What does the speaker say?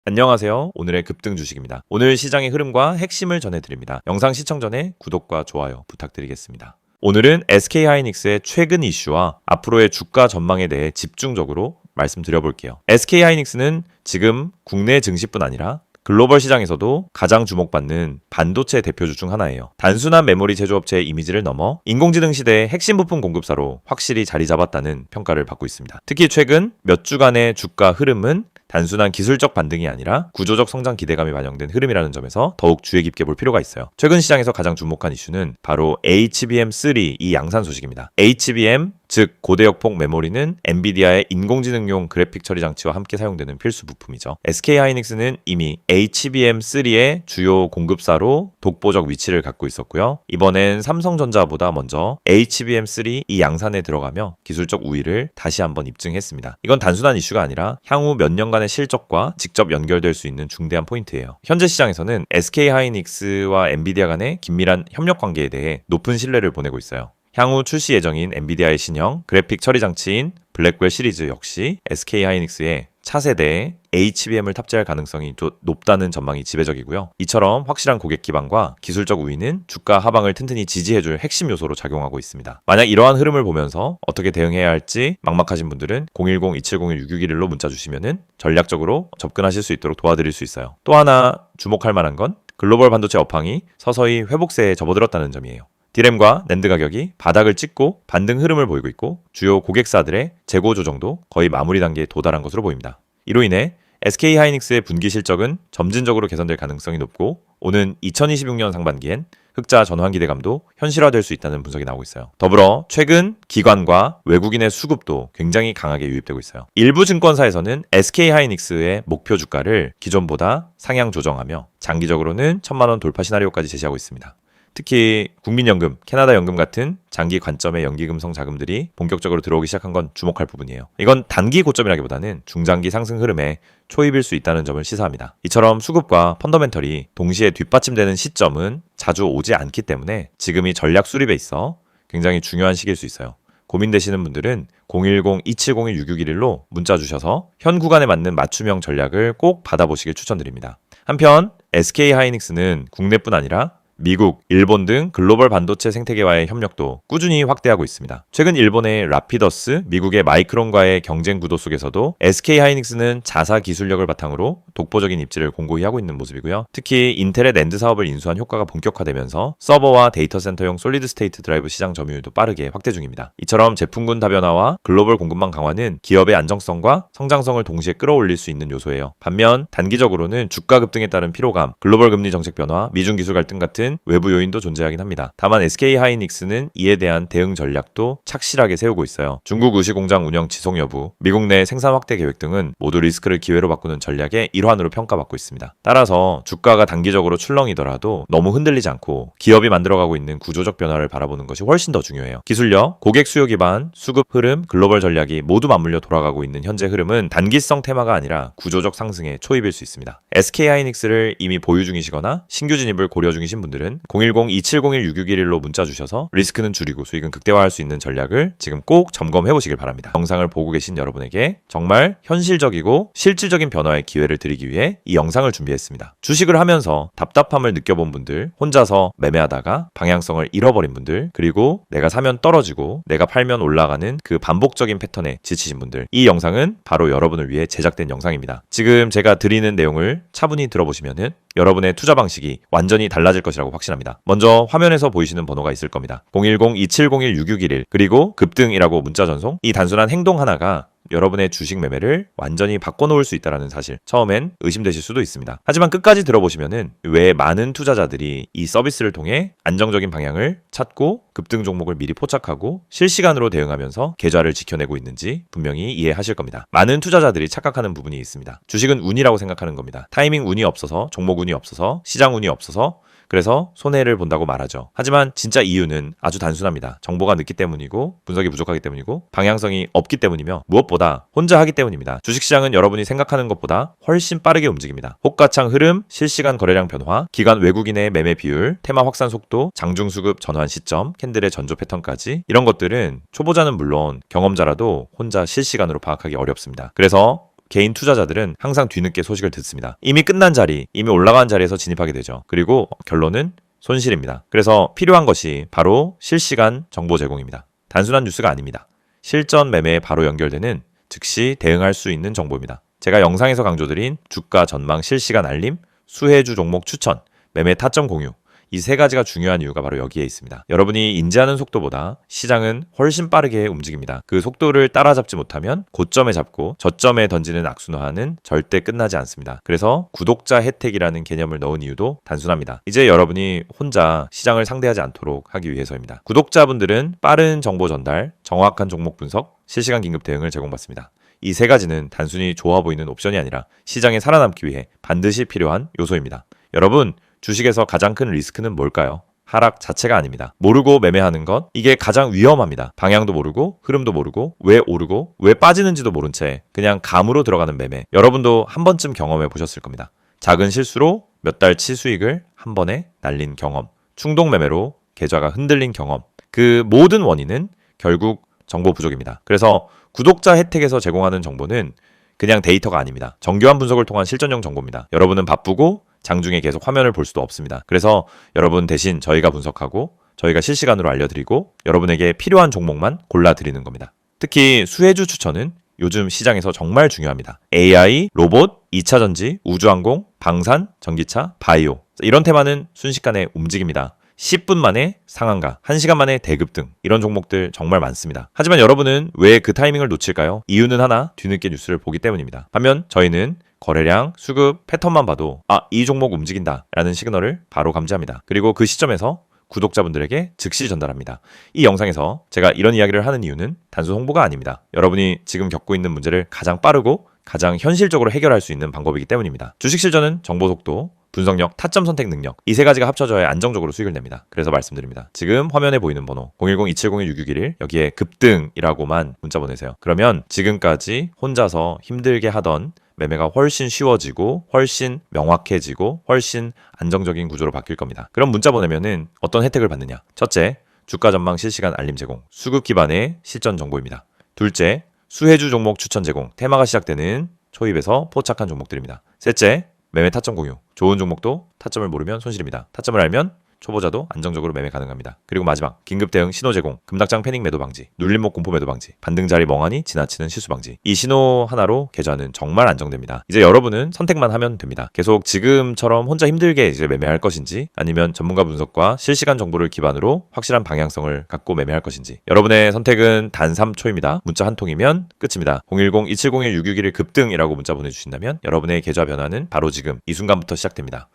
안녕하세요. 오늘의 급등 주식입니다. 오늘 시장의 흐름과 핵심을 전해드립니다. 영상 시청 전에 구독과 좋아요 부탁드리겠습니다. 오늘은 SK하이닉스의 최근 이슈와 앞으로의 주가 전망에 대해 집중적으로 말씀드려볼게요. SK하이닉스는 지금 국내 증시뿐 아니라 글로벌 시장에서도 가장 주목받는 반도체 대표주 중 하나예요. 단순한 메모리 제조업체의 이미지를 넘어 인공지능 시대의 핵심 부품 공급사로 확실히 자리 잡았다는 평가를 받고 있습니다. 특히 최근 몇 주간의 주가 흐름은 단순한 기술적 반등이 아니라 구조적 성장 기대감이 반영된 흐름이라는 점에서 더욱 주의 깊게 볼 필요가 있어요. 최근 시장에서 가장 주목한 이슈는 바로 HBM3 이 양산 소식입니다. HBM 즉 고대역폭 메모리는 엔비디아의 인공지능용 그래픽 처리 장치와 함께 사용되는 필수 부품이죠. SK하이닉스는 이미 HBM3의 주요 공급사로 독보적 위치를 갖고 있었고요. 이번엔 삼성전자보다 먼저 HBM3 이 양산에 들어가며 기술적 우위를 다시 한번 입증했습니다. 이건 단순한 이슈가 아니라 향후 몇 년간의 실적과 직접 연결될 수 있는 중대한 포인트예요. 현재 시장에서는 SK하이닉스와 엔비디아 간의 긴밀한 협력 관계에 대해 높은 신뢰를 보내고 있어요. 향후 출시 예정인 엔비디아의 신형 그래픽 처리 장치인 블랙웰 시리즈 역시 SK하이닉스의 차세대에 HBM을 탑재할 가능성이 높다는 전망이 지배적이고요. 이처럼 확실한 고객 기반과 기술적 우위는 주가 하방을 튼튼히 지지해줄 핵심 요소로 작용하고 있습니다. 만약 이러한 흐름을 보면서 어떻게 대응해야 할지 막막하신 분들은 010-2701-6611로 문자 주시면 전략적으로 접근하실 수 있도록 도와드릴 수 있어요. 또 하나 주목할 만한 건 글로벌 반도체 업황이 서서히 회복세에 접어들었다는 점이에요. 디램과 낸드 가격이 바닥을 찍고 반등 흐름을 보이고 있고 주요 고객사들의 재고 조정도 거의 마무리 단계에 도달한 것으로 보입니다. 이로 인해 SK하이닉스의 분기 실적은 점진적으로 개선될 가능성이 높고 오는 2026년 상반기엔 흑자 전환 기대감도 현실화될 수 있다는 분석이 나오고 있어요. 더불어 최근 기관과 외국인의 수급도 굉장히 강하게 유입되고 있어요. 일부 증권사에서는 SK하이닉스의 목표 주가를 기존보다 상향 조정하며 장기적으로는 1,000만 원 돌파 시나리오까지 제시하고 있습니다. 특히 국민연금, 캐나다 연금 같은 장기 관점의 연기금성 자금들이 본격적으로 들어오기 시작한 건 주목할 부분이에요. 이건 단기 고점이라기보다는 중장기 상승 흐름에 초입일 수 있다는 점을 시사합니다. 이처럼 수급과 펀더멘털이 동시에 뒷받침되는 시점은 자주 오지 않기 때문에 지금이 전략 수립에 있어 굉장히 중요한 시기일 수 있어요. 고민되시는 분들은 010-2701-6611로 문자 주셔서 현 구간에 맞는 맞춤형 전략을 꼭 받아보시길 추천드립니다. 한편 SK하이닉스는 국내뿐 아니라 미국, 일본 등 글로벌 반도체 생태계와의 협력도 꾸준히 확대하고 있습니다. 최근 일본의 라피더스, 미국의 마이크론과의 경쟁 구도 속에서도 SK하이닉스는 자사 기술력을 바탕으로 독보적인 입지를 공고히 하고 있는 모습이고요. 특히 인텔의 낸드 사업을 인수한 효과가 본격화되면서 서버와 데이터 센터용 솔리드 스테이트 드라이브 시장 점유율도 빠르게 확대 중입니다. 이처럼 제품군 다변화와 글로벌 공급망 강화는 기업의 안정성과 성장성을 동시에 끌어올릴 수 있는 요소예요. 반면 단기적으로는 주가 급등에 따른 피로감, 글로벌 금리 정책 변화, 미중 기술 갈등 같은 외부 요인도 존재하긴 합니다. 다만 SK하이닉스는 이에 대한 대응 전략도 착실하게 세우고 있어요. 중국 의시 공장 운영 지속 여부, 미국 내 생산 확대 계획 등은 모두 리스크를 기회로 바꾸는 전략의 일환으로 평가받고 있습니다. 따라서 주가가 단기적으로 출렁이더라도 너무 흔들리지 않고 기업이 만들어가고 있는 구조적 변화를 바라보는 것이 훨씬 더 중요해요. 기술력, 고객 수요 기반, 수급 흐름, 글로벌 전략이 모두 맞물려 돌아가고 있는 현재 흐름은 단기성 테마가 아니라 구조적 상승의 초입일 수 있습니다. SK하이닉스를 이미 보유 중이시거나 신규 진입을 고려 중이신 분들은 010-2701-6611로 문자 주셔서 리스크는 줄이고 수익은 극대화할 수 있는 전략을 지금 꼭 점검해 보시길 바랍니다. 영상을 보고 계신 여러분에게 정말 현실적이고 실질적인 변화의 기회를 드리기 위해 이 영상을 준비했습니다. 주식을 하면서 답답함을 느껴본 분들, 혼자서 매매하다가 방향성을 잃어버린 분들, 그리고 내가 사면 떨어지고 내가 팔면 올라가는 그 반복적인 패턴에 지치신 분들, 이 영상은 바로 여러분을 위해 제작된 영상입니다. 지금 제가 드리는 내용을 차분히 들어보시면은 여러분의 투자 방식이 완전히 달라질 것이라고 확신합니다. 먼저 화면에서 보이시는 번호가 있을 겁니다. 010-2701-6611 그리고 급등이라고 문자 전송. 이 단순한 행동 하나가 여러분의 주식 매매를 완전히 바꿔놓을 수 있다는 사실, 처음엔 의심되실 수도 있습니다. 하지만 끝까지 들어보시면은 왜 많은 투자자들이 이 서비스를 통해 안정적인 방향을 찾고 급등 종목을 미리 포착하고 실시간으로 대응하면서 계좌를 지켜내고 있는지 분명히 이해하실 겁니다. 많은 투자자들이 착각하는 부분이 있습니다. 주식은 운이라고 생각하는 겁니다. 타이밍 운이 없어서, 종목 운이 없어서, 시장 운이 없어서 그래서 손해를 본다고 말하죠. 하지만 진짜 이유는 아주 단순합니다. 정보가 늦기 때문이고 분석이 부족하기 때문이고 방향성이 없기 때문이며 무엇보다 혼자 하기 때문입니다. 주식시장은 여러분이 생각하는 것보다 훨씬 빠르게 움직입니다. 호가창 흐름, 실시간 거래량 변화, 기관 외국인의 매매 비율, 테마 확산 속도, 장중수급 전환 시점, 캔들의 전조 패턴까지 이런 것들은 초보자는 물론 경험자라도 혼자 실시간으로 파악하기 어렵습니다. 그래서 개인 투자자들은 항상 뒤늦게 소식을 듣습니다. 이미 끝난 자리, 이미 올라간 자리에서 진입하게 되죠. 그리고 결론은 손실입니다. 그래서 필요한 것이 바로 실시간 정보 제공입니다. 단순한 뉴스가 아닙니다. 실전 매매에 바로 연결되는 즉시 대응할 수 있는 정보입니다. 제가 영상에서 강조드린 주가 전망 실시간 알림, 수혜주 종목 추천, 매매 타점 공유, 이 세 가지가 중요한 이유가 바로 여기에 있습니다. 여러분이 인지하는 속도보다 시장은 훨씬 빠르게 움직입니다. 그 속도를 따라잡지 못하면 고점에 잡고 저점에 던지는 악순환은 절대 끝나지 않습니다. 그래서 구독자 혜택이라는 개념을 넣은 이유도 단순합니다. 이제 여러분이 혼자 시장을 상대하지 않도록 하기 위해서입니다. 구독자분들은 빠른 정보 전달, 정확한 종목 분석, 실시간 긴급 대응을 제공받습니다. 이 세 가지는 단순히 좋아 보이는 옵션이 아니라 시장에 살아남기 위해 반드시 필요한 요소입니다. 여러분, 주식에서 가장 큰 리스크는 뭘까요? 하락 자체가 아닙니다. 모르고 매매하는 것, 이게 가장 위험합니다. 방향도 모르고, 흐름도 모르고, 왜 오르고, 왜 빠지는지도 모른 채 그냥 감으로 들어가는 매매. 여러분도 한 번쯤 경험해 보셨을 겁니다. 작은 실수로 몇 달치 수익을 한 번에 날린 경험, 충동 매매로 계좌가 흔들린 경험. 그 모든 원인은 결국 정보 부족입니다. 그래서 구독자 혜택에서 제공하는 정보는 그냥 데이터가 아닙니다. 정교한 분석을 통한 실전용 정보입니다. 여러분은 바쁘고 장중에 계속 화면을 볼 수도 없습니다. 그래서 여러분 대신 저희가 분석하고 저희가 실시간으로 알려드리고 여러분에게 필요한 종목만 골라드리는 겁니다. 특히 수혜주 추천은 요즘 시장에서 정말 중요합니다. AI, 로봇, 2차전지, 우주항공, 방산, 전기차, 바이오 이런 테마는 순식간에 움직입니다. 10분 만에 상한가, 1시간 만에 대급 등 이런 종목들 정말 많습니다. 하지만 여러분은 왜 그 타이밍을 놓칠까요? 이유는 하나, 뒤늦게 뉴스를 보기 때문입니다. 반면 저희는 거래량, 수급, 패턴만 봐도 이 종목 움직인다 라는 시그널을 바로 감지합니다. 그리고 그 시점에서 구독자분들에게 즉시 전달합니다. 이 영상에서 제가 이런 이야기를 하는 이유는 단순 홍보가 아닙니다. 여러분이 지금 겪고 있는 문제를 가장 빠르고 가장 현실적으로 해결할 수 있는 방법이기 때문입니다. 주식 실전은 정보 속도, 분석력, 타점 선택 능력 이 세 가지가 합쳐져야 안정적으로 수익을 냅니다. 그래서 말씀드립니다. 지금 화면에 보이는 번호 010-2701-6611 여기에 급등이라고만 문자 보내세요. 그러면 지금까지 혼자서 힘들게 하던 매매가 훨씬 쉬워지고 훨씬 명확해지고 훨씬 안정적인 구조로 바뀔 겁니다. 그럼 문자 보내면은 어떤 혜택을 받느냐? 첫째, 주가 전망 실시간 알림 제공, 수급 기반의 실전 정보입니다. 둘째, 수혜주 종목 추천 제공, 테마가 시작되는 초입에서 포착한 종목들입니다. 셋째, 매매 타점 공유, 좋은 종목도 타점을 모르면 손실입니다. 타점을 알면 초보자도 안정적으로 매매 가능합니다. 그리고 마지막, 긴급 대응 신호 제공, 급락장 패닉 매도 방지, 눌림목 공포 매도 방지, 반등 자리 멍하니 지나치는 실수 방지. 이 신호 하나로 계좌는 정말 안정됩니다. 이제 여러분은 선택만 하면 됩니다. 계속 지금처럼 혼자 힘들게 이제 매매할 것인지 아니면 전문가 분석과 실시간 정보를 기반으로 확실한 방향성을 갖고 매매할 것인지. 여러분의 선택은 단 3초입니다. 문자 한 통이면 끝입니다. 010-2701-6611 급등이라고 문자 보내주신다면 여러분의 계좌 변화는 바로 지금 이 순간부터 시작됩니다.